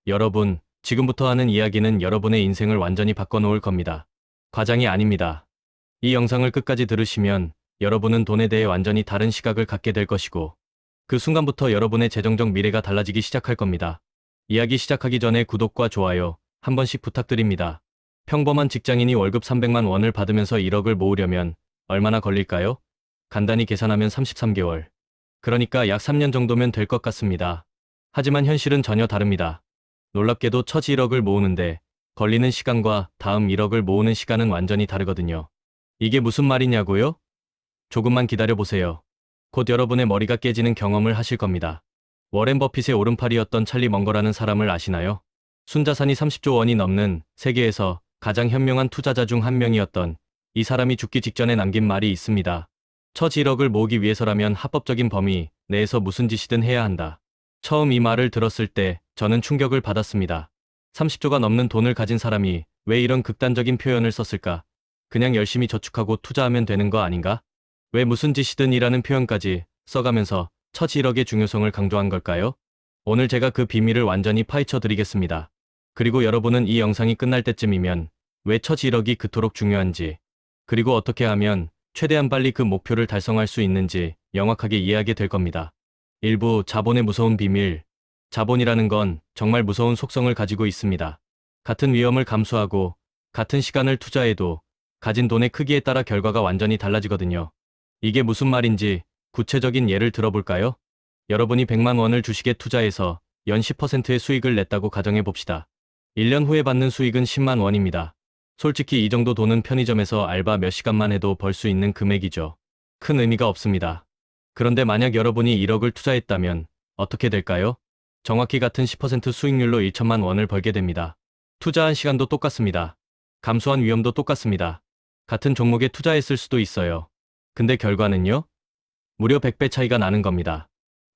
여러분, 지금부터 하는 이야기는 여러분의 인생을 완전히 바꿔놓을 겁니다. 과장이 아닙니다. 이 영상을 끝까지 들으시면 여러분은 돈에 대해 완전히 다른 시각을 갖게 될 것이고, 그 순간부터 여러분의 재정적 미래가 달라지기 시작할 겁니다. 이야기 시작하기 전에 구독과 좋아요 한 번씩 부탁드립니다. 평범한 직장인이 월급 300만 원을 받으면서 1억을 모으려면 얼마나 걸릴까요? 간단히 계산하면 33개월. 그러니까 약 3년 정도면 될 것 같습니다. 하지만 현실은 전혀 다릅니다. 놀랍게도 첫 1억을 모으는데 걸리는 시간과 다음 1억을 모으는 시간은 완전히 다르거든요. 이게 무슨 말이냐고요? 조금만 기다려보세요. 곧 여러분의 머리가 깨지는 경험을 하실 겁니다. 워렌 버핏의 오른팔이었던 찰리 먼거라는 사람을 아시나요? 순자산이 30조 원이 넘는 세계에서 가장 현명한 투자자 중 한 명이었던 이 사람이 죽기 직전에 남긴 말이 있습니다. 첫 1억을 모으기 위해서라면 합법적인 범위 내에서 무슨 짓이든 해야 한다. 처음 이 말을 들었을 때 저는 충격을 받았습니다. 30조가 넘는 돈을 가진 사람이 왜 이런 극단적인 표현을 썼을까? 그냥 열심히 저축하고 투자하면 되는 거 아닌가? 왜 무슨 짓이든 이라는 표현까지 써가면서 첫 1억의 중요성을 강조한 걸까요? 오늘 제가 그 비밀을 완전히 파헤쳐 드리겠습니다. 그리고 여러분은 이 영상이 끝날 때쯤이면 왜 첫 1억이 그토록 중요한지, 그리고 어떻게 하면 최대한 빨리 그 목표를 달성할 수 있는지 명확하게 이해하게 될 겁니다. 일부 자본의 무서운 비밀. 자본이라는 건 정말 무서운 속성을 가지고 있습니다. 같은 위험을 감수하고 같은 시간을 투자해도 가진 돈의 크기에 따라 결과가 완전히 달라지거든요. 이게 무슨 말인지 구체적인 예를 들어볼까요? 여러분이 100만 원을 주식에 투자해서 연 10%의 수익을 냈다고 가정해 봅시다. 1년 후에 받는 수익은 10만 원입니다. 솔직히 이 정도 돈은 편의점에서 알바 몇 시간만 해도 벌 수 있는 금액이죠. 큰 의미가 없습니다. 그런데 만약 여러분이 1억을 투자했다면 어떻게 될까요? 정확히 같은 10% 수익률로 1천만 원을 벌게 됩니다. 투자한 시간도 똑같습니다. 감소한 위험도 똑같습니다. 같은 종목에 투자했을 수도 있어요. 근데 결과는요? 무려 100배 차이가 나는 겁니다.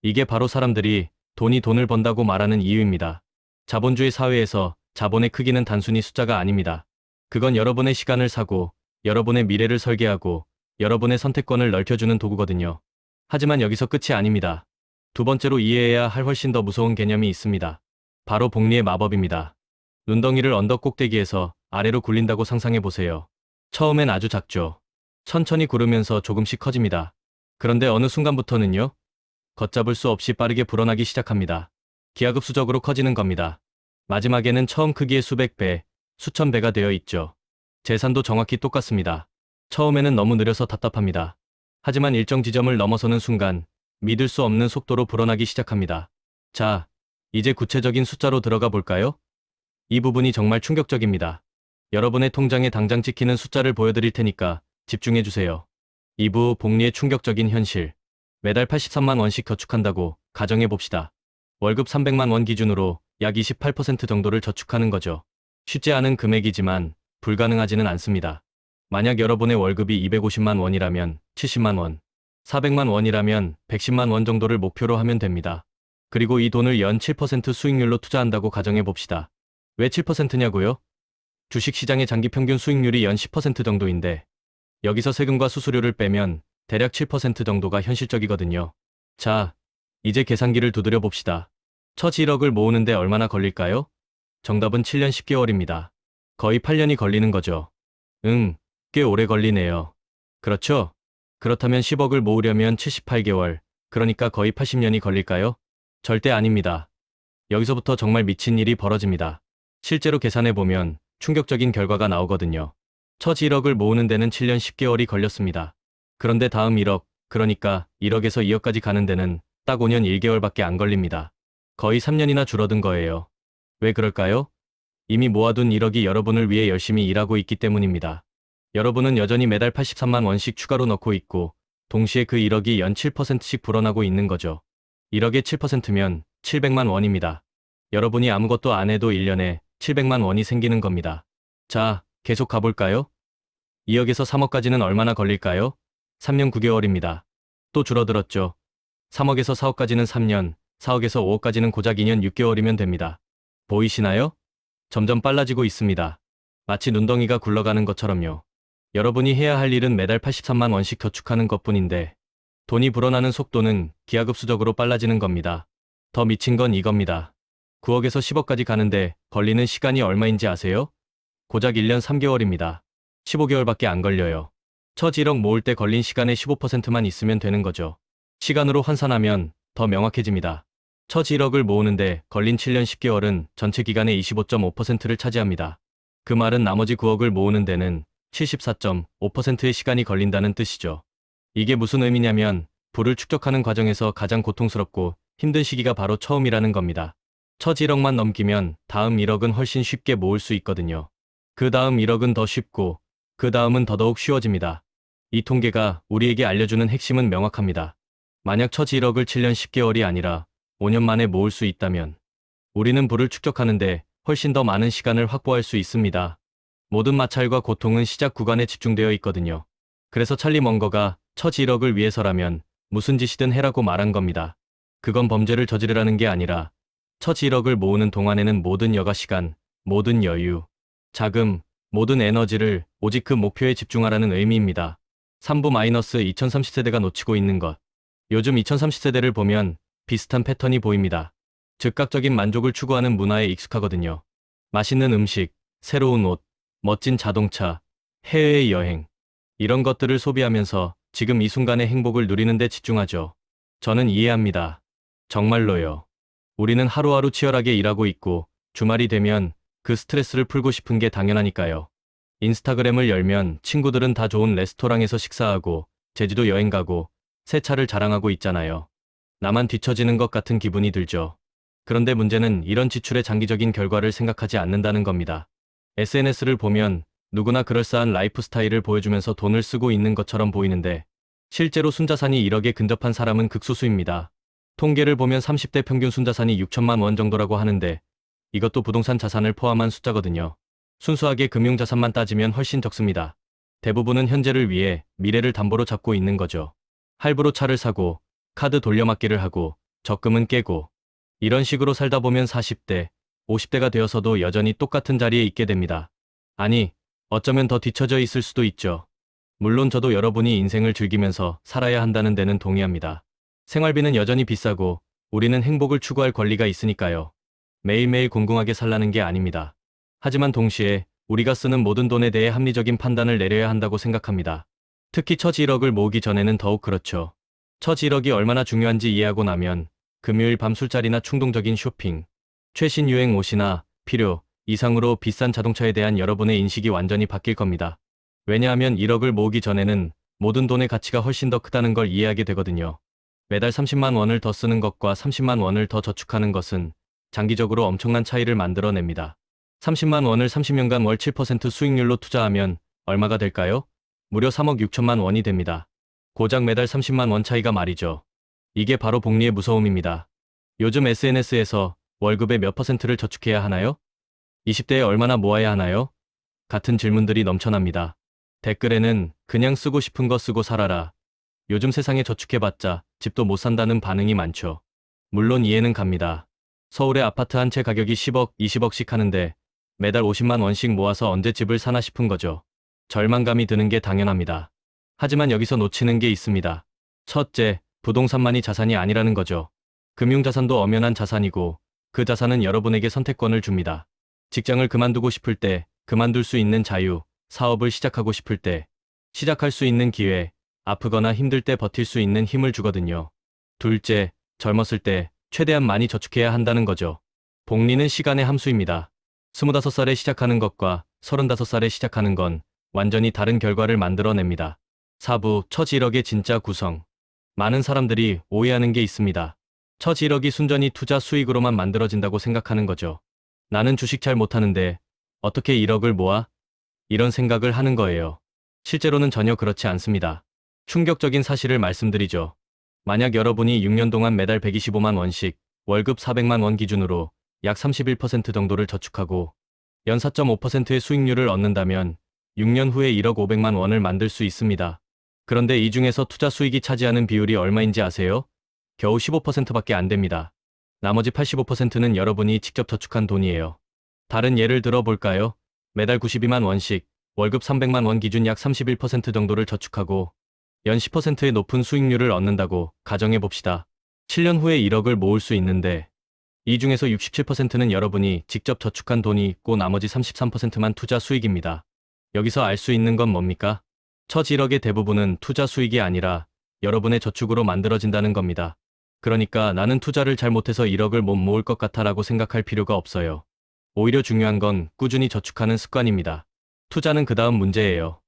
이게 바로 사람들이 돈이 돈을 번다고 말하는 이유입니다. 자본주의 사회에서 자본의 크기는 단순히 숫자가 아닙니다. 그건 여러분의 시간을 사고, 여러분의 미래를 설계하고, 여러분의 선택권을 넓혀주는 도구거든요. 하지만 여기서 끝이 아닙니다. 두 번째로 이해해야 할 훨씬 더 무서운 개념이 있습니다. 바로 복리의 마법입니다. 눈덩이를 언덕 꼭대기에서 아래로 굴린다고 상상해 보세요. 처음엔 아주 작죠. 천천히 구르면서 조금씩 커집니다. 그런데 어느 순간부터는요, 걷잡을 수 없이 빠르게 불어나기 시작합니다. 기하급수적으로 커지는 겁니다. 마지막에는 처음 크기의 수백 배, 수천 배가 되어 있죠. 재산도 정확히 똑같습니다. 처음에는 너무 느려서 답답합니다. 하지만 일정 지점을 넘어서는 순간 믿을 수 없는 속도로 불어나기 시작합니다. 자, 이제 구체적인 숫자로 들어가 볼까요? 이 부분이 정말 충격적입니다. 여러분의 통장에 당장 찍히는 숫자를 보여드릴 테니까 집중해 주세요. 2부 복리의 충격적인 현실. 매달 83만 원씩 저축한다고 가정해 봅시다. 월급 300만 원 기준으로 약 28% 정도를 저축하는 거죠. 쉽지 않은 금액이지만 불가능하지는 않습니다. 만약 여러분의 월급이 250만 원이라면 70만 원, 400만 원이라면 110만 원 정도를 목표로 하면 됩니다. 그리고 이 돈을 연 7% 수익률로 투자한다고 가정해 봅시다. 왜 7%냐고요? 주식시장의 장기 평균 수익률이 연 10% 정도인데 여기서 세금과 수수료를 빼면 대략 7% 정도가 현실적이거든요. 자, 이제 계산기를 두드려 봅시다. 첫 1억을 모으는데 얼마나 걸릴까요? 정답은 7년 10개월입니다. 거의 8년이 걸리는 거죠. 꽤 오래 걸리네요. 그렇죠? 그렇다면 10억을 모으려면 78개월, 그러니까 거의 80년이 걸릴까요? 절대 아닙니다. 여기서부터 정말 미친 일이 벌어집니다. 실제로 계산해보면 충격적인 결과가 나오거든요. 첫 1억을 모으는 데는 7년 10개월이 걸렸습니다. 그런데 다음 1억, 그러니까 1억에서 2억까지 가는 데는 딱 5년 1개월밖에 안 걸립니다. 거의 3년이나 줄어든 거예요. 왜 그럴까요? 이미 모아둔 1억이 여러분을 위해 열심히 일하고 있기 때문입니다. 여러분은 여전히 매달 83만 원씩 추가로 넣고 있고, 동시에 그 1억이 연 7%씩 불어나고 있는 거죠. 1억의 7%면 700만 원입니다. 여러분이 아무것도 안 해도 1년에 700만 원이 생기는 겁니다. 자, 계속 가볼까요? 2억에서 3억까지는 얼마나 걸릴까요? 3년 9개월입니다. 또 줄어들었죠. 3억에서 4억까지는 3년, 4억에서 5억까지는 고작 2년 6개월이면 됩니다. 보이시나요? 점점 빨라지고 있습니다. 마치 눈덩이가 굴러가는 것처럼요. 여러분이 해야 할 일은 매달 83만 원씩 저축하는 것뿐인데 돈이 불어나는 속도는 기하급수적으로 빨라지는 겁니다. 더 미친 건 이겁니다. 9억에서 10억까지 가는데 걸리는 시간이 얼마인지 아세요? 고작 1년 3개월입니다. 15개월밖에 안 걸려요. 첫 1억 모을 때 걸린 시간의 15%만 있으면 되는 거죠. 시간으로 환산하면 더 명확해집니다. 첫 1억을 모으는데 걸린 7년 10개월은 전체 기간의 25.5%를 차지합니다. 그 말은 나머지 9억을 모으는 데는 74.5%의 시간이 걸린다는 뜻이죠. 이게 무슨 의미냐면 부를 축적하는 과정에서 가장 고통스럽고 힘든 시기가 바로 처음이라는 겁니다. 첫 1억만 넘기면 다음 1억은 훨씬 쉽게 모을 수 있거든요. 그 다음 1억은 더 쉽고 그 다음은 더더욱 쉬워집니다. 이 통계가 우리에게 알려주는 핵심은 명확합니다. 만약 첫 1억을 7년 10개월이 아니라 5년 만에 모을 수 있다면 우리는 부를 축적하는데 훨씬 더 많은 시간을 확보할 수 있습니다. 모든 마찰과 고통은 시작 구간에 집중되어 있거든요. 그래서 찰리 먼거가 첫 1억을 위해서라면 무슨 짓이든 해라고 말한 겁니다. 그건 범죄를 저지르라는 게 아니라 첫 1억을 모으는 동안에는 모든 여가 시간, 모든 여유, 자금, 모든 에너지를 오직 그 목표에 집중하라는 의미입니다. 3-2030세대가 놓치고 있는 것. 요즘 2030세대를 보면 비슷한 패턴이 보입니다. 즉각적인 만족을 추구하는 문화에 익숙하거든요. 맛있는 음식, 새로운 옷, 멋진 자동차, 해외 여행. 이런 것들을 소비하면서 지금 이 순간의 행복을 누리는 데 집중하죠. 저는 이해합니다. 정말로요. 우리는 하루하루 치열하게 일하고 있고 주말이 되면 그 스트레스를 풀고 싶은 게 당연하니까요. 인스타그램을 열면 친구들은 다 좋은 레스토랑에서 식사하고 제주도 여행 가고 새 차를 자랑하고 있잖아요. 나만 뒤처지는 것 같은 기분이 들죠. 그런데 문제는 이런 지출의 장기적인 결과를 생각하지 않는다는 겁니다. SNS를 보면 누구나 그럴싸한 라이프 스타일을 보여주면서 돈을 쓰고 있는 것처럼 보이는데 실제로 순자산이 1억에 근접한 사람은 극소수입니다. 통계를 보면 30대 평균 순자산이 6천만 원 정도라고 하는데 이것도 부동산 자산을 포함한 숫자거든요. 순수하게 금융자산만 따지면 훨씬 적습니다. 대부분은 현재를 위해 미래를 담보로 잡고 있는 거죠. 할부로 차를 사고 카드 돌려막기를 하고 적금은 깨고 이런 식으로 살다 보면 40대, 50대가 되어서도 여전히 똑같은 자리에 있게 됩니다. 아니, 어쩌면 더 뒤처져 있을 수도 있죠. 물론 저도 여러분이 인생을 즐기면서 살아야 한다는 데는 동의합니다. 생활비는 여전히 비싸고 우리는 행복을 추구할 권리가 있으니까요. 매일매일 공공하게 살라는 게 아닙니다. 하지만 동시에 우리가 쓰는 모든 돈에 대해 합리적인 판단을 내려야 한다고 생각합니다. 특히 첫 1억을 모으기 전에는 더욱 그렇죠. 첫 1억이 얼마나 중요한지 이해하고 나면 금요일 밤 술자리나 충동적인 쇼핑, 최신 유행 옷이나 필요 이상으로 비싼 자동차에 대한 여러분의 인식이 완전히 바뀔 겁니다. 왜냐하면 1억을 모으기 전에는 모든 돈의 가치가 훨씬 더 크다는 걸 이해하게 되거든요. 매달 30만 원을 더 쓰는 것과 30만 원을 더 저축하는 것은 장기적으로 엄청난 차이를 만들어냅니다. 30만 원을 30년간 월 7% 수익률로 투자하면 얼마가 될까요? 무려 3억 6천만 원이 됩니다. 고작 매달 30만 원 차이가 말이죠. 이게 바로 복리의 무서움입니다. 요즘 SNS에서 월급의 몇 퍼센트를 저축해야 하나요? 20대에 얼마나 모아야 하나요? 같은 질문들이 넘쳐납니다. 댓글에는 그냥 쓰고 싶은 거 쓰고 살아라. 요즘 세상에 저축해봤자 집도 못 산다는 반응이 많죠. 물론 이해는 갑니다. 서울의 아파트 한 채 가격이 10억, 20억씩 하는데 매달 50만 원씩 모아서 언제 집을 사나 싶은 거죠. 절망감이 드는 게 당연합니다. 하지만 여기서 놓치는 게 있습니다. 첫째, 부동산만이 자산이 아니라는 거죠. 금융자산도 엄연한 자산이고 그 자산은 여러분에게 선택권을 줍니다. 직장을 그만두고 싶을 때 그만둘 수 있는 자유, 사업을 시작하고 싶을 때 시작할 수 있는 기회, 아프거나 힘들 때 버틸 수 있는 힘을 주거든요. 둘째, 젊었을 때 최대한 많이 저축해야 한다는 거죠. 복리는 시간의 함수입니다. 25살에 시작하는 것과 35살에 시작하는 건 완전히 다른 결과를 만들어냅니다. 4부, 첫 1억의 진짜 구성. 많은 사람들이 오해하는 게 있습니다. 첫 1억이 순전히 투자 수익으로만 만들어진다고 생각하는 거죠. 나는 주식 잘 못하는데 어떻게 1억을 모아? 이런 생각을 하는 거예요. 실제로는 전혀 그렇지 않습니다. 충격적인 사실을 말씀드리죠. 만약 여러분이 6년 동안 매달 125만 원씩 월급 400만 원 기준으로 약 31% 정도를 저축하고 연 4.5%의 수익률을 얻는다면 6년 후에 1억 500만 원을 만들 수 있습니다. 그런데 이 중에서 투자 수익이 차지하는 비율이 얼마인지 아세요? 겨우 15%밖에 안 됩니다. 나머지 85%는 여러분이 직접 저축한 돈이에요. 다른 예를 들어 볼까요? 매달 92만 원씩 월급 300만 원 기준 약 31% 정도를 저축하고 연 10%의 높은 수익률을 얻는다고 가정해 봅시다. 7년 후에 1억을 모을 수 있는데 이 중에서 67%는 여러분이 직접 저축한 돈이 있고 나머지 33%만 투자 수익입니다. 여기서 알 수 있는 건 뭡니까? 첫 1억의 대부분은 투자 수익이 아니라 여러분의 저축으로 만들어진다는 겁니다. 그러니까 나는 투자를 잘 못해서 1억을 못 모을 것 같아라고 생각할 필요가 없어요. 오히려 중요한 건 꾸준히 저축하는 습관입니다. 투자는 그 다음 문제예요.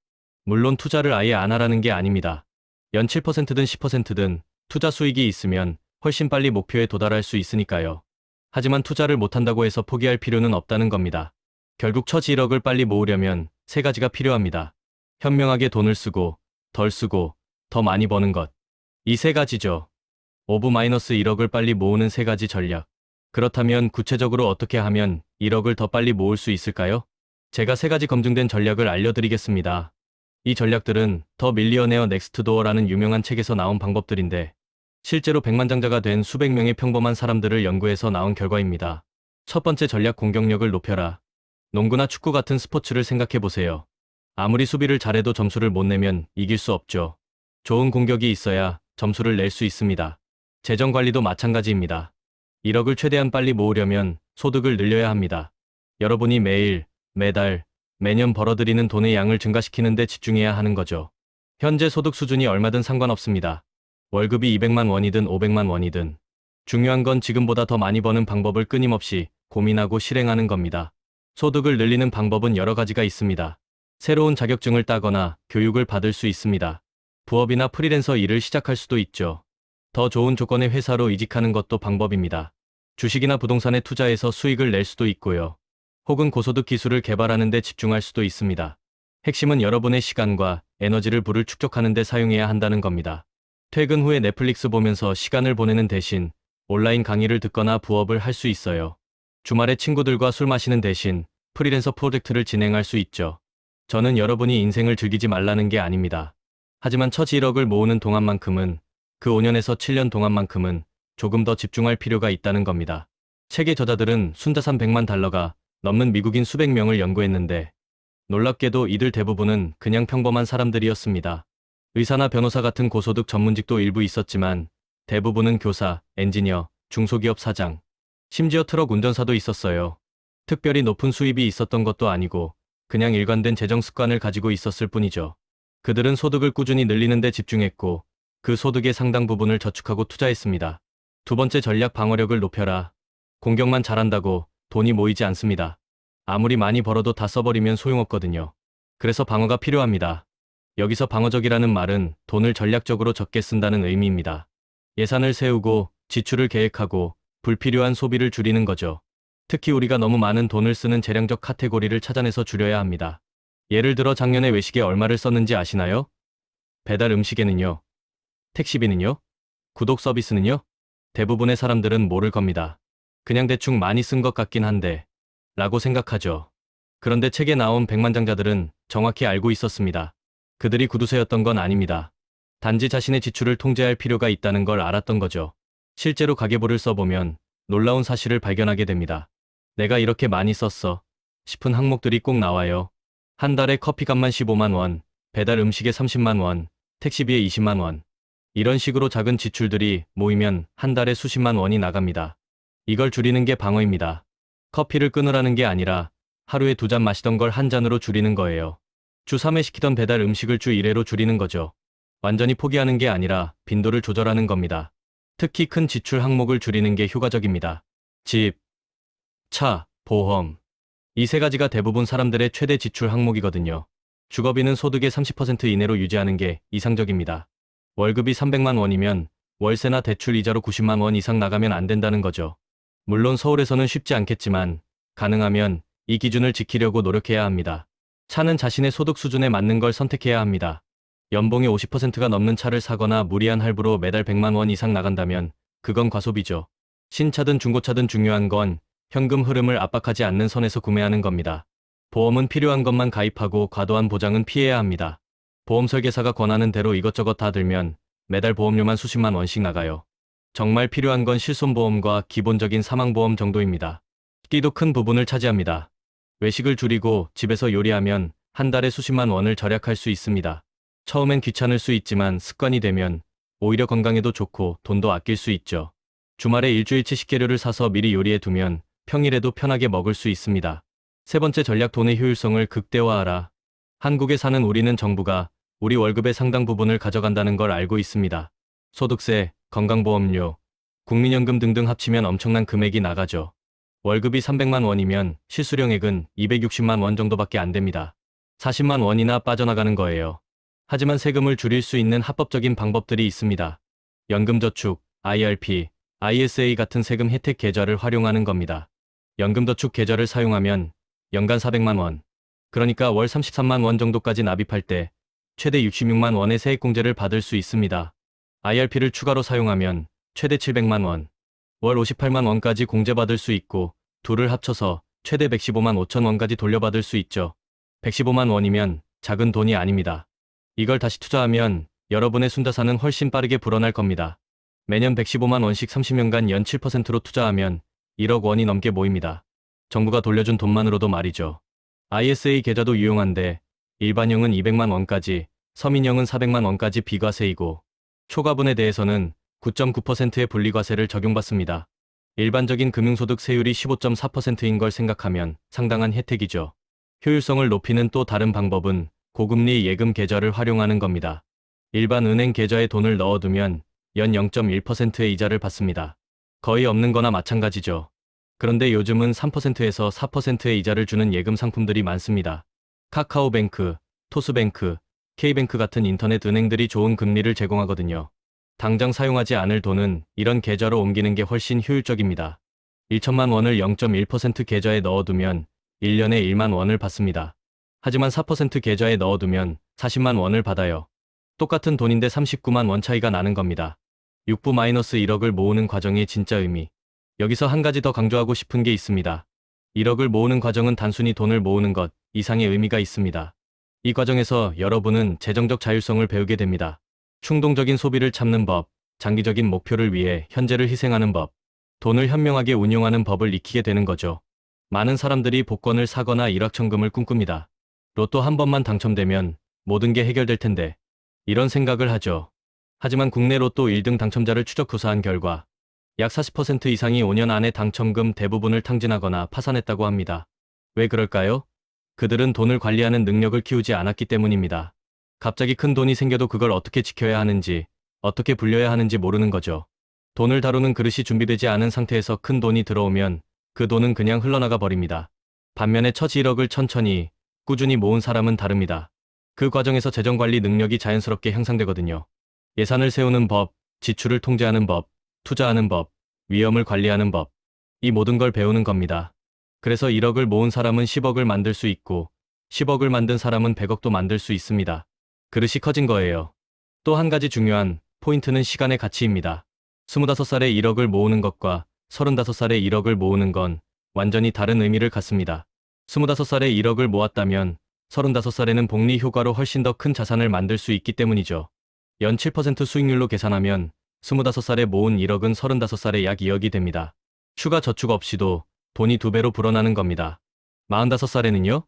물론 투자를 아예 안 하라는 게 아닙니다. 연 7%든 10%든 투자 수익이 있으면 훨씬 빨리 목표에 도달할 수 있으니까요. 하지만 투자를 못한다고 해서 포기할 필요는 없다는 겁니다. 결국 첫 1억을 빨리 모으려면 세 가지가 필요합니다. 현명하게 돈을 쓰고, 덜 쓰고, 더 많이 버는 것. 이 세 가지죠. 5-1억을 빨리 모으는 세 가지 전략. 그렇다면 구체적으로 어떻게 하면 1억을 더 빨리 모을 수 있을까요? 제가 세 가지 검증된 전략을 알려드리겠습니다. 이 전략들은 더 밀리어네어 넥스트 도어라는 유명한 책에서 나온 방법들인데 실제로 백만장자가 된 수백 명의 평범한 사람들을 연구해서 나온 결과입니다. 첫 번째 전략 공격력을 높여라. 농구나 축구 같은 스포츠를 생각해보세요. 아무리 수비를 잘해도 점수를 못 내면 이길 수 없죠. 좋은 공격이 있어야 점수를 낼 수 있습니다. 재정 관리도 마찬가지입니다. 1억을 최대한 빨리 모으려면 소득을 늘려야 합니다. 여러분이 매일, 매달, 매년 벌어들이는 돈의 양을 증가시키는 데 집중해야 하는 거죠. 현재 소득 수준이 얼마든 상관없습니다. 월급이 200만 원이든 500만 원이든. 중요한 건 지금보다 더 많이 버는 방법을 끊임없이 고민하고 실행하는 겁니다. 소득을 늘리는 방법은 여러 가지가 있습니다. 새로운 자격증을 따거나 교육을 받을 수 있습니다. 부업이나 프리랜서 일을 시작할 수도 있죠. 더 좋은 조건의 회사로 이직하는 것도 방법입니다. 주식이나 부동산에 투자해서 수익을 낼 수도 있고요. 혹은 고소득 기술을 개발하는 데 집중할 수도 있습니다. 핵심은 여러분의 시간과 에너지를 부를 축적하는 데 사용해야 한다는 겁니다. 퇴근 후에 넷플릭스 보면서 시간을 보내는 대신 온라인 강의를 듣거나 부업을 할 수 있어요. 주말에 친구들과 술 마시는 대신 프리랜서 프로젝트를 진행할 수 있죠. 저는 여러분이 인생을 즐기지 말라는 게 아닙니다. 하지만 첫 1억을 모으는 동안만큼은 그 5년에서 7년 동안만큼은 조금 더 집중할 필요가 있다는 겁니다. 책의 저자들은 순자산 100만 달러가 넘는 미국인 수백 명을 연구했는데 놀랍게도 이들 대부분은 그냥 평범한 사람들이었습니다. 의사나 변호사 같은 고소득 전문직도 일부 있었지만 대부분은 교사, 엔지니어, 중소기업 사장, 심지어 트럭 운전사도 있었어요. 특별히 높은 수입이 있었던 것도 아니고 그냥 일관된 재정 습관을 가지고 있었을 뿐이죠. 그들은 소득을 꾸준히 늘리는 데 집중했고 그 소득의 상당 부분을 저축하고 투자했습니다. 두 번째 전략 방어력을 높여라. 공격만 잘한다고 돈이 모이지 않습니다. 아무리 많이 벌어도 다 써버리면 소용없거든요. 그래서 방어가 필요합니다. 여기서 방어적이라는 말은 돈을 전략적으로 적게 쓴다는 의미입니다. 예산을 세우고 지출을 계획하고 불필요한 소비를 줄이는 거죠. 특히 우리가 너무 많은 돈을 쓰는 재량적 카테고리를 찾아내서 줄여야 합니다. 예를 들어 작년에 외식에 얼마를 썼는지 아시나요? 배달 음식에는요? 택시비는요? 구독 서비스는요? 대부분의 사람들은 모를 겁니다. 그냥 대충 많이 쓴 것 같긴 한데 라고 생각하죠. 그런데 책에 나온 백만장자들은 정확히 알고 있었습니다. 그들이 구두쇠였던 건 아닙니다. 단지 자신의 지출을 통제할 필요가 있다는 걸 알았던 거죠. 실제로 가계부를 써보면 놀라운 사실을 발견하게 됩니다. 내가 이렇게 많이 썼어 싶은 항목들이 꼭 나와요. 한 달에 커피값만 15만 원, 배달 음식에 30만 원, 택시비에 20만 원. 이런 식으로 작은 지출들이 모이면 한 달에 수십만 원이 나갑니다. 이걸 줄이는 게 방어입니다. 커피를 끊으라는 게 아니라 하루에 2잔 마시던 걸 한 잔으로 줄이는 거예요. 주 3회 시키던 배달 음식을 주 1회로 줄이는 거죠. 완전히 포기하는 게 아니라 빈도를 조절하는 겁니다. 특히 큰 지출 항목을 줄이는 게 효과적입니다. 집, 차, 보험. 이 세 가지가 대부분 사람들의 최대 지출 항목이거든요. 주거비는 소득의 30% 이내로 유지하는 게 이상적입니다. 월급이 300만 원이면 월세나 대출 이자로 90만 원 이상 나가면 안 된다는 거죠. 물론 서울에서는 쉽지 않겠지만 가능하면 이 기준을 지키려고 노력해야 합니다. 차는 자신의 소득 수준에 맞는 걸 선택해야 합니다. 연봉의 50%가 넘는 차를 사거나 무리한 할부로 매달 100만 원 이상 나간다면 그건 과소비죠. 신차든 중고차든 중요한 건 현금 흐름을 압박하지 않는 선에서 구매하는 겁니다. 보험은 필요한 것만 가입하고 과도한 보장은 피해야 합니다. 보험 설계사가 권하는 대로 이것저것 다 들면 매달 보험료만 수십만 원씩 나가요. 정말 필요한 건 실손보험과 기본적인 사망보험 정도입니다. 끼도 큰 부분을 차지합니다. 외식을 줄이고 집에서 요리하면 한 달에 수십만 원을 절약할 수 있습니다. 처음엔 귀찮을 수 있지만 습관이 되면 오히려 건강에도 좋고 돈도 아낄 수 있죠. 주말에 일주일치 식재료를 사서 미리 요리해 두면 평일에도 편하게 먹을 수 있습니다. 세 번째 전략, 돈의 효율성을 극대화하라. 한국에 사는 우리는 정부가 우리 월급의 상당 부분을 가져간다는 걸 알고 있습니다. 소득세, 건강보험료, 국민연금 등등 합치면 엄청난 금액이 나가죠. 월급이 300만 원이면 실수령액은 260만 원 정도밖에 안 됩니다. 40만 원이나 빠져나가는 거예요. 하지만 세금을 줄일 수 있는 합법적인 방법들이 있습니다. 연금저축, IRP, ISA 같은 세금 혜택 계좌를 활용하는 겁니다. 연금저축 계좌를 사용하면 연간 400만 원, 그러니까 월 33만 원 정도까지 납입할 때 최대 66만 원의 세액공제를 받을 수 있습니다. IRP를 추가로 사용하면 최대 700만 원, 월 58만 원까지 공제받을 수 있고 둘을 합쳐서 최대 115만 5천 원까지 돌려받을 수 있죠. 115만 원이면 작은 돈이 아닙니다. 이걸 다시 투자하면 여러분의 순자산은 훨씬 빠르게 불어날 겁니다. 매년 115만 원씩 30년간 연 7%로 투자하면 1억 원이 넘게 모입니다. 정부가 돌려준 돈만으로도 말이죠. ISA 계좌도 유용한데 일반형은 200만 원까지, 서민형은 400만 원까지 비과세이고 초과분에 대해서는 9.9%의 분리과세를 적용받습니다. 일반적인 금융소득 세율이 15.4%인 걸 생각하면 상당한 혜택이죠. 효율성을 높이는 또 다른 방법은 고금리 예금 계좌를 활용하는 겁니다. 일반 은행 계좌에 돈을 넣어두면 연 0.1%의 이자를 받습니다. 거의 없는 거나 마찬가지죠. 그런데 요즘은 3%에서 4%의 이자를 주는 예금 상품들이 많습니다. 카카오뱅크, 토스뱅크, K뱅크 같은 인터넷 은행들이 좋은 금리를 제공하거든요. 당장 사용하지 않을 돈은 이런 계좌로 옮기는 게 훨씬 효율적입니다. 1천만 원을 0.1% 계좌에 넣어두면 1년에 1만 원을 받습니다. 하지만 4% 계좌에 넣어두면 40만 원을 받아요. 똑같은 돈인데 39만 원 차이가 나는 겁니다. 6-1억을 모으는 과정의 진짜 의미. 여기서 한 가지 더 강조하고 싶은 게 있습니다. 1억을 모으는 과정은 단순히 돈을 모으는 것 이상의 의미가 있습니다. 이 과정에서 여러분은 재정적 자율성을 배우게 됩니다. 충동적인 소비를 참는 법, 장기적인 목표를 위해 현재를 희생하는 법, 돈을 현명하게 운용하는 법을 익히게 되는 거죠. 많은 사람들이 복권을 사거나 일확천금을 꿈꿉니다. 로또 한 번만 당첨되면 모든 게 해결될 텐데 이런 생각을 하죠. 하지만 국내 로또 1등 당첨자를 추적 조사한 결과 약 40% 이상이 5년 안에 당첨금 대부분을 탕진하거나 파산했다고 합니다. 왜 그럴까요? 그들은 돈을 관리하는 능력을 키우지 않았기 때문입니다. 갑자기 큰 돈이 생겨도 그걸 어떻게 지켜야 하는지, 어떻게 불려야 하는지 모르는 거죠. 돈을 다루는 그릇이 준비되지 않은 상태에서 큰 돈이 들어오면 그 돈은 그냥 흘러나가 버립니다. 반면에 첫 1억을 천천히, 꾸준히 모은 사람은 다릅니다. 그 과정에서 재정관리 능력이 자연스럽게 향상되거든요. 예산을 세우는 법, 지출을 통제하는 법, 투자하는 법, 위험을 관리하는 법, 이 모든 걸 배우는 겁니다. 그래서 1억을 모은 사람은 10억을 만들 수 있고 10억을 만든 사람은 100억도 만들 수 있습니다. 그릇이 커진 거예요. 또 한 가지 중요한 포인트는 시간의 가치입니다. 25살에 1억을 모으는 것과 35살에 1억을 모으는 건 완전히 다른 의미를 갖습니다. 25살에 1억을 모았다면 35살에는 복리 효과로 훨씬 더 큰 자산을 만들 수 있기 때문이죠. 연 7% 수익률로 계산하면 25살에 모은 1억은 35살에 약 2억이 됩니다. 추가 저축 없이도 돈이 2배로 불어나는 겁니다. 45살에는요?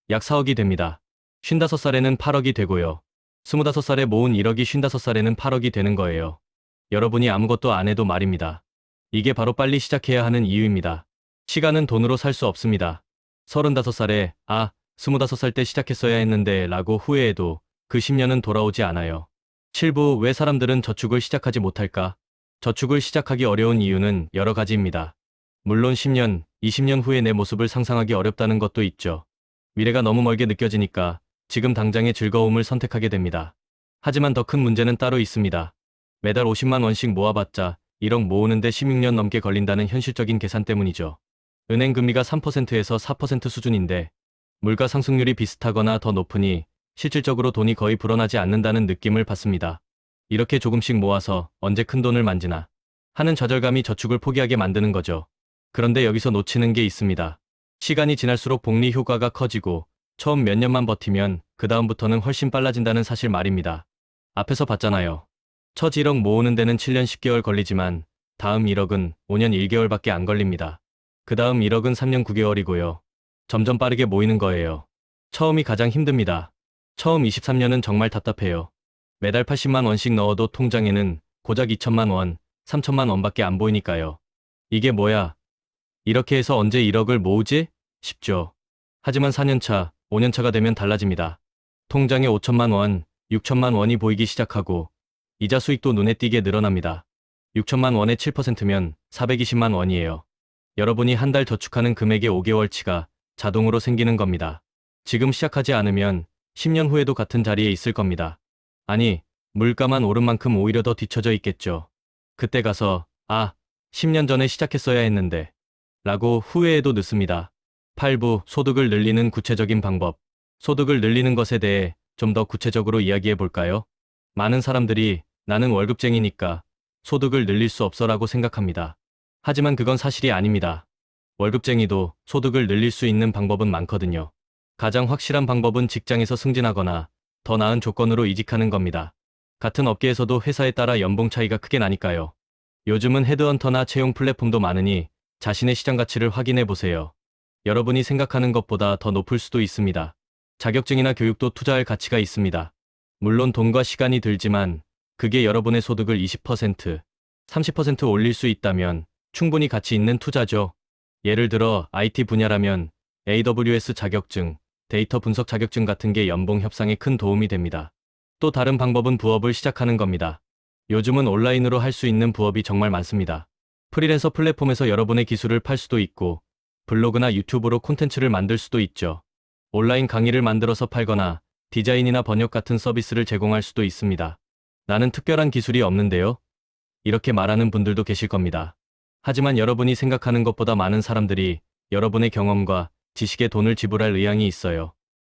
약 4억이 됩니다. 55살에는 8억이 되고요. 25살에 모은 1억이 55살에는 8억이 되는 거예요. 여러분이 아무것도 안 해도 말입니다. 이게 바로 빨리 시작해야 하는 이유입니다. 시간은 돈으로 살 수 없습니다. 35살에 25살 때 시작했어야 했는데 라고 후회해도 그 10년은 돌아오지 않아요. 7부 왜 사람들은 저축을 시작하지 못할까? 저축을 시작하기 어려운 이유는 여러 가지입니다. 물론 10년, 20년 후에 내 모습을 상상하기 어렵다는 것도 있죠. 미래가 너무 멀게 느껴지니까 지금 당장의 즐거움을 선택하게 됩니다. 하지만 더 큰 문제는 따로 있습니다. 매달 50만 원씩 모아봤자 1억 모으는데 16년 넘게 걸린다는 현실적인 계산 때문이죠. 은행 금리가 3%에서 4% 수준인데 물가 상승률이 비슷하거나 더 높으니 실질적으로 돈이 거의 불어나지 않는다는 느낌을 받습니다. 이렇게 조금씩 모아서 언제 큰 돈을 만지나 하는 좌절감이 저축을 포기하게 만드는 거죠. 그런데 여기서 놓치는 게 있습니다. 시간이 지날수록 복리 효과가 커지고 처음 몇 년만 버티면 그 다음부터는 훨씬 빨라진다는 사실 말입니다. 앞에서 봤잖아요. 첫 1억 모으는 데는 7년 10개월 걸리지만 다음 1억은 5년 1개월밖에 안 걸립니다. 그 다음 1억은 3년 9개월이고요. 점점 빠르게 모이는 거예요. 처음이 가장 힘듭니다. 처음 23년은 정말 답답해요. 매달 80만 원씩 넣어도 통장에는 고작 2천만 원, 3천만 원밖에 안 보이니까요. 이게 뭐야? 이렇게 해서 언제 1억을 모으지? 싶죠. 하지만 4년차, 5년차가 되면 달라집니다. 통장에 5천만 원, 6천만 원이 보이기 시작하고 이자 수익도 눈에 띄게 늘어납니다. 6천만 원의 7%면 420만 원이에요. 여러분이 한 달 저축하는 금액의 5개월치가 자동으로 생기는 겁니다. 지금 시작하지 않으면 10년 후에도 같은 자리에 있을 겁니다. 아니, 물가만 오른 만큼 오히려 더 뒤처져 있겠죠. 그때 가서 10년 전에 시작했어야 했는데 라고 후회해도 늦습니다. 8부 소득을 늘리는 구체적인 방법. 소득을 늘리는 것에 대해 좀 더 구체적으로 이야기해 볼까요? 많은 사람들이 나는 월급쟁이니까 소득을 늘릴 수 없어라고 생각합니다. 하지만 그건 사실이 아닙니다. 월급쟁이도 소득을 늘릴 수 있는 방법은 많거든요. 가장 확실한 방법은 직장에서 승진하거나 더 나은 조건으로 이직하는 겁니다. 같은 업계에서도 회사에 따라 연봉 차이가 크게 나니까요. 요즘은 헤드헌터나 채용 플랫폼도 많으니 자신의 시장 가치를 확인해 보세요. 여러분이 생각하는 것보다 더 높을 수도 있습니다. 자격증이나 교육도 투자할 가치가 있습니다. 물론 돈과 시간이 들지만 그게 여러분의 소득을 20%, 30% 올릴 수 있다면 충분히 가치 있는 투자죠. 예를 들어 IT 분야라면 AWS 자격증, 데이터 분석 자격증 같은 게 연봉 협상에 큰 도움이 됩니다. 또 다른 방법은 부업을 시작하는 겁니다. 요즘은 온라인으로 할 수 있는 부업이 정말 많습니다. 프리랜서 플랫폼에서 여러분의 기술을 팔 수도 있고 블로그나 유튜브로 콘텐츠를 만들 수도 있죠. 온라인 강의를 만들어서 팔거나 디자인이나 번역 같은 서비스를 제공할 수도 있습니다. 나는 특별한 기술이 없는데요. 이렇게 말하는 분들도 계실 겁니다. 하지만 여러분이 생각하는 것보다 많은 사람들이 여러분의 경험과 지식에 돈을 지불할 의향이 있어요.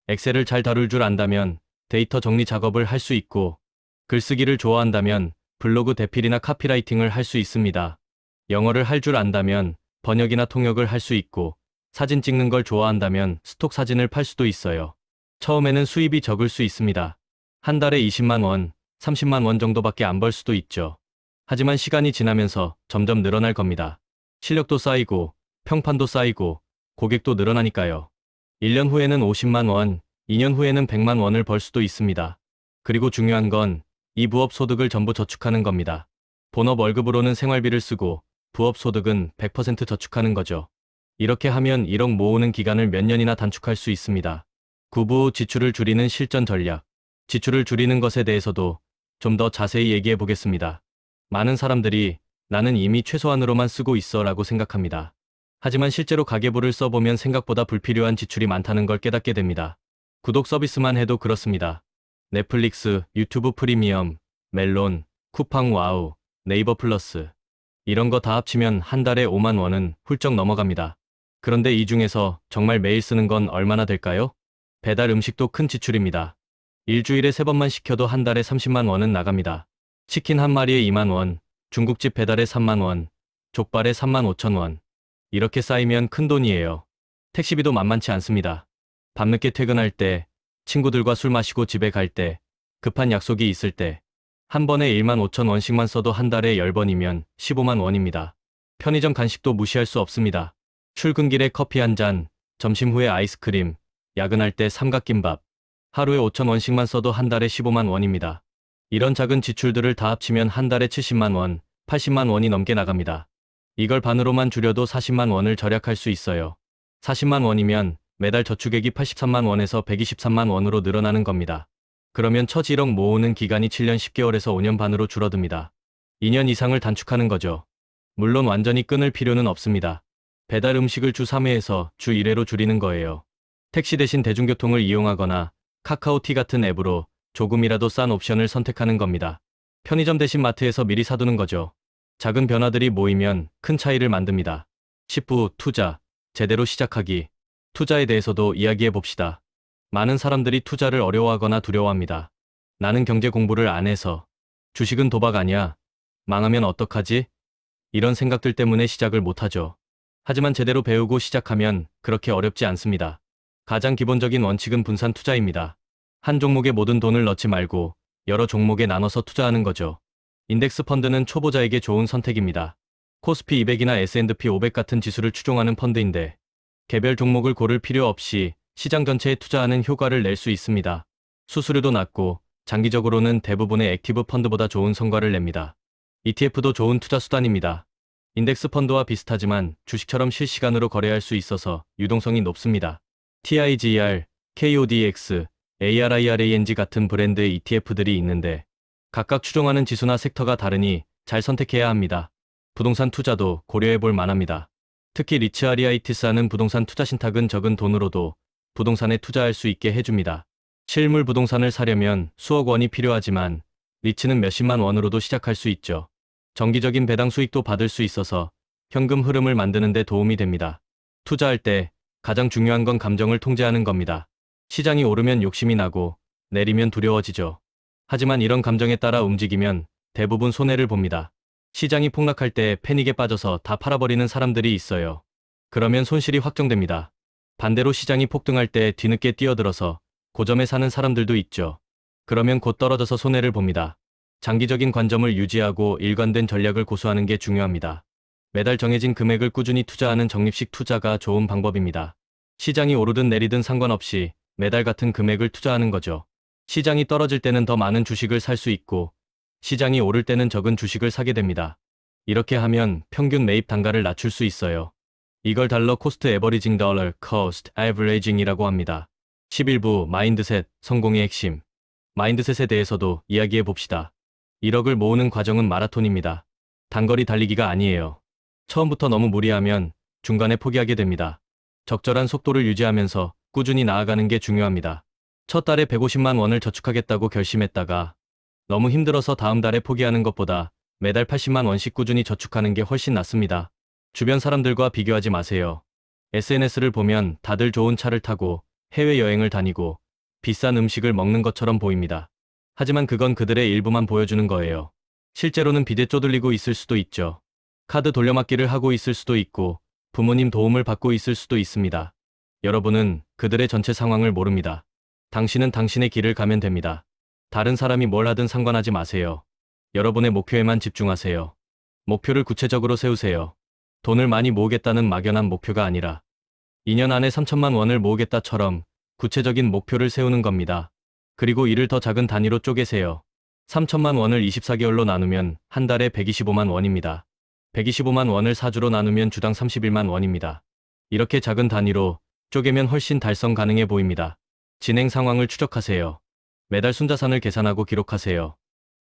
엑셀을 잘 다룰 줄 안다면 데이터 정리 작업을 할 수 있고 글쓰기를 좋아한다면 블로그 대필이나 카피라이팅을 할 수 있습니다. 영어를 할 줄 안다면 번역이나 통역을 할 수 있고 사진 찍는 걸 좋아한다면 스톡 사진을 팔 수도 있어요. 처음에는 수입이 적을 수 있습니다. 한 달에 20만 원, 30만 원 정도밖에 안 벌 수도 있죠. 하지만 시간이 지나면서 점점 늘어날 겁니다. 실력도 쌓이고 평판도 쌓이고 고객도 늘어나니까요. 1년 후에는 50만 원, 2년 후에는 100만 원을 벌 수도 있습니다. 그리고 중요한 건 이 부업 소득을 전부 저축하는 겁니다. 본업 월급으로는 생활비를 쓰고 부업 소득은 100% 저축하는 거죠. 이렇게 하면 1억 모으는 기간을 몇 년이나 단축할 수 있습니다. 구부 지출을 줄이는 실전 전략. 지출을 줄이는 것에 대해서도 좀 더 자세히 얘기해 보겠습니다. 많은 사람들이 나는 이미 최소한으로만 쓰고 있어 라고 생각합니다. 하지만 실제로 가계부를 써보면 생각보다 불필요한 지출이 많다는 걸 깨닫게 됩니다. 구독 서비스만 해도 그렇습니다. 넷플릭스, 유튜브 프리미엄, 멜론, 쿠팡 와우, 네이버 플러스 이런 거 다 합치면 한 달에 5만 원은 훌쩍 넘어갑니다. 그런데 이 중에서 정말 매일 쓰는 건 얼마나 될까요? 배달 음식도 큰 지출입니다. 일주일에 3번만 시켜도 한 달에 30만 원은 나갑니다. 치킨 한 마리에 2만 원, 중국집 배달에 3만 원, 족발에 3만 5천 원. 이렇게 쌓이면 큰 돈이에요. 택시비도 만만치 않습니다. 밤늦게 퇴근할 때, 친구들과 술 마시고 집에 갈 때, 급한 약속이 있을 때, 한 번에 1만 5천 원씩만 써도 한 달에 10번이면 15만 원입니다. 편의점 간식도 무시할 수 없습니다. 출근길에 커피 한 잔, 점심 후에 아이스크림, 야근할 때 삼각김밥. 하루에 5천 원씩만 써도 한 달에 15만 원입니다. 이런 작은 지출들을 다 합치면 한 달에 70만 원, 80만 원이 넘게 나갑니다. 이걸 반으로만 줄여도 40만 원을 절약할 수 있어요. 40만 원이면 매달 저축액이 83만 원에서 123만 원으로 늘어나는 겁니다. 그러면 첫 1억 모으는 기간이 7년 10개월에서 5년 반으로 줄어듭니다. 2년 이상을 단축하는 거죠. 물론 완전히 끊을 필요는 없습니다. 배달 음식을 주 3회에서 주 1회로 줄이는 거예요. 택시 대신 대중교통을 이용하거나 카카오티 같은 앱으로 조금이라도 싼 옵션을 선택하는 겁니다. 편의점 대신 마트에서 미리 사두는 거죠. 작은 변화들이 모이면 큰 차이를 만듭니다. 10부 투자, 제대로 시작하기. 투자에 대해서도 이야기해 봅시다. 많은 사람들이 투자를 어려워하거나 두려워합니다. 나는 경제 공부를 안 해서, 주식은 도박 아니야, 망하면 어떡하지? 이런 생각들 때문에 시작을 못하죠. 하지만 제대로 배우고 시작하면 그렇게 어렵지 않습니다. 가장 기본적인 원칙은 분산 투자입니다. 한 종목에 모든 돈을 넣지 말고 여러 종목에 나눠서 투자하는 거죠. 인덱스 펀드는 초보자에게 좋은 선택입니다. 코스피 200이나 S&P 500 같은 지수를 추종하는 펀드인데 개별 종목을 고를 필요 없이 시장 전체에 투자하는 효과를 낼 수 있습니다. 수수료도 낮고 장기적으로는 대부분의 액티브 펀드보다 좋은 성과를 냅니다. ETF도 좋은 투자 수단입니다. 인덱스 펀드와 비슷하지만 주식처럼 실시간으로 거래할 수 있어서 유동성이 높습니다. TIGR, KODX, ARIRANG 같은 브랜드의 ETF들이 있는데 각각 추종하는 지수나 섹터가 다르니 잘 선택해야 합니다. 부동산 투자도 고려해 볼 만합니다. 특히 리츠아리아이티스하는 부동산 투자 신탁은 적은 돈으로도 부동산에 투자할 수 있게 해줍니다. 실물 부동산을 사려면 수억 원이 필요하지만 리츠는 몇십만 원으로도 시작할 수 있죠. 정기적인 배당 수익도 받을 수 있어서 현금 흐름을 만드는 데 도움이 됩니다. 투자할 때 가장 중요한 건 감정을 통제하는 겁니다. 시장이 오르면 욕심이 나고 내리면 두려워지죠. 하지만 이런 감정에 따라 움직이면 대부분 손해를 봅니다. 시장이 폭락할 때 패닉에 빠져서 다 팔아버리는 사람들이 있어요. 그러면 손실이 확정됩니다. 반대로 시장이 폭등할 때 뒤늦게 뛰어들어서 고점에 사는 사람들도 있죠. 그러면 곧 떨어져서 손해를 봅니다. 장기적인 관점을 유지하고 일관된 전략을 고수하는 게 중요합니다. 매달 정해진 금액을 꾸준히 투자하는 적립식 투자가 좋은 방법입니다. 시장이 오르든 내리든 상관없이 매달 같은 금액을 투자하는 거죠. 시장이 떨어질 때는 더 많은 주식을 살 수 있고 시장이 오를 때는 적은 주식을 사게 됩니다. 이렇게 하면 평균 매입 단가를 낮출 수 있어요. 이걸 달러 코스트 에버리징 달러 코스트 에버리징이라고 합니다. 11부 마인드셋 성공의 핵심. 마인드셋에 대해서도 이야기해 봅시다. 1억을 모으는 과정은 마라톤입니다. 단거리 달리기가 아니에요. 처음부터 너무 무리하면 중간에 포기하게 됩니다. 적절한 속도를 유지하면서 꾸준히 나아가는 게 중요합니다. 첫 달에 150만 원을 저축하겠다고 결심했다가 너무 힘들어서 다음 달에 포기하는 것보다 매달 80만 원씩 꾸준히 저축하는 게 훨씬 낫습니다. 주변 사람들과 비교하지 마세요. SNS를 보면 다들 좋은 차를 타고 해외여행을 다니고 비싼 음식을 먹는 것처럼 보입니다. 하지만 그건 그들의 일부만 보여주는 거예요. 실제로는 빚에 쪼들리고 있을 수도 있죠. 카드 돌려막기를 하고 있을 수도 있고 부모님 도움을 받고 있을 수도 있습니다. 여러분은 그들의 전체 상황을 모릅니다. 당신은 당신의 길을 가면 됩니다. 다른 사람이 뭘 하든 상관하지 마세요. 여러분의 목표에만 집중하세요. 목표를 구체적으로 세우세요. 돈을 많이 모으겠다는 막연한 목표가 아니라 2년 안에 3천만 원을 모으겠다처럼 구체적인 목표를 세우는 겁니다. 그리고 이를 더 작은 단위로 쪼개세요. 3천만 원을 24개월로 나누면 한 달에 125만 원입니다. 125만 원을 4주로 나누면 주당 31만 원입니다. 이렇게 작은 단위로 쪼개면 훨씬 달성 가능해 보입니다. 진행 상황을 추적하세요. 매달 순자산을 계산하고 기록하세요.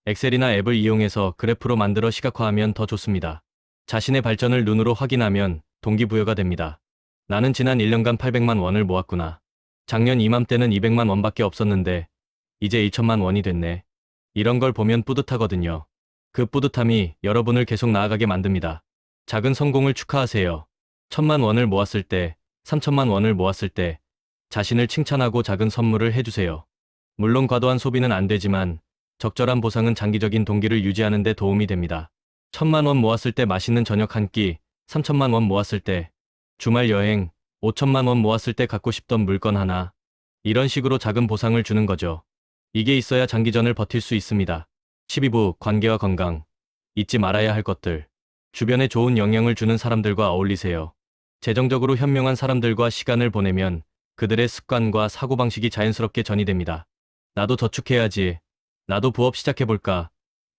엑셀이나 앱을 이용해서 그래프로 만들어 시각화하면 더 좋습니다. 자신의 발전을 눈으로 확인하면 동기부여가 됩니다. 나는 지난 1년간 800만 원을 모았구나. 작년 이맘때는 200만 원밖에 없었는데 이제 1천만 원이 됐네. 이런 걸 보면 뿌듯하거든요. 그 뿌듯함이 여러분을 계속 나아가게 만듭니다. 작은 성공을 축하하세요. 1천만 원을 모았을 때, 3천만 원을 모았을 때 자신을 칭찬하고 작은 선물을 해주세요. 물론 과도한 소비는 안 되지만 적절한 보상은 장기적인 동기를 유지하는 데 도움이 됩니다. 1천만 원 모았을 때 맛있는 저녁 한 끼, 3천만 원 모았을 때 주말 여행, 5천만 원 모았을 때 갖고 싶던 물건 하나. 이런 식으로 작은 보상을 주는 거죠. 이게 있어야 장기전을 버틸 수 있습니다. 12부 관계와 건강. 잊지 말아야 할 것들. 주변에 좋은 영향을 주는 사람들과 어울리세요. 재정적으로 현명한 사람들과 시간을 보내면 그들의 습관과 사고방식이 자연스럽게 전이됩니다. 나도 저축해야지. 나도 부업 시작해볼까.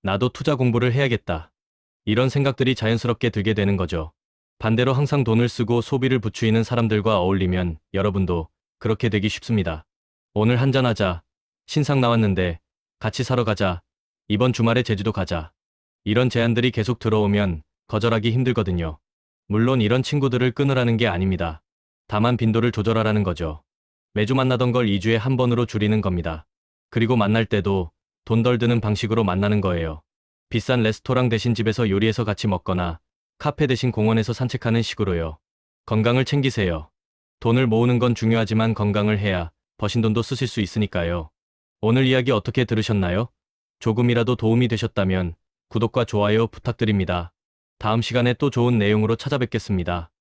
나도 투자 공부를 해야겠다. 이런 생각들이 자연스럽게 들게 되는 거죠. 반대로 항상 돈을 쓰고 소비를 부추기는 사람들과 어울리면 여러분도 그렇게 되기 쉽습니다. 오늘 한잔하자. 신상 나왔는데 같이 사러 가자. 이번 주말에 제주도 가자. 이런 제안들이 계속 들어오면 거절하기 힘들거든요. 물론 이런 친구들을 끊으라는 게 아닙니다. 다만 빈도를 조절하라는 거죠. 매주 만나던 걸 2주에 한 번으로 줄이는 겁니다. 그리고 만날 때도 돈 덜 드는 방식으로 만나는 거예요. 비싼 레스토랑 대신 집에서 요리해서 같이 먹거나 카페 대신 공원에서 산책하는 식으로요. 건강을 챙기세요. 돈을 모으는 건 중요하지만 건강을 해야 버신 돈도 쓰실 수 있으니까요. 오늘 이야기 어떻게 들으셨나요? 조금이라도 도움이 되셨다면 구독과 좋아요 부탁드립니다. 다음 시간에 또 좋은 내용으로 찾아뵙겠습니다.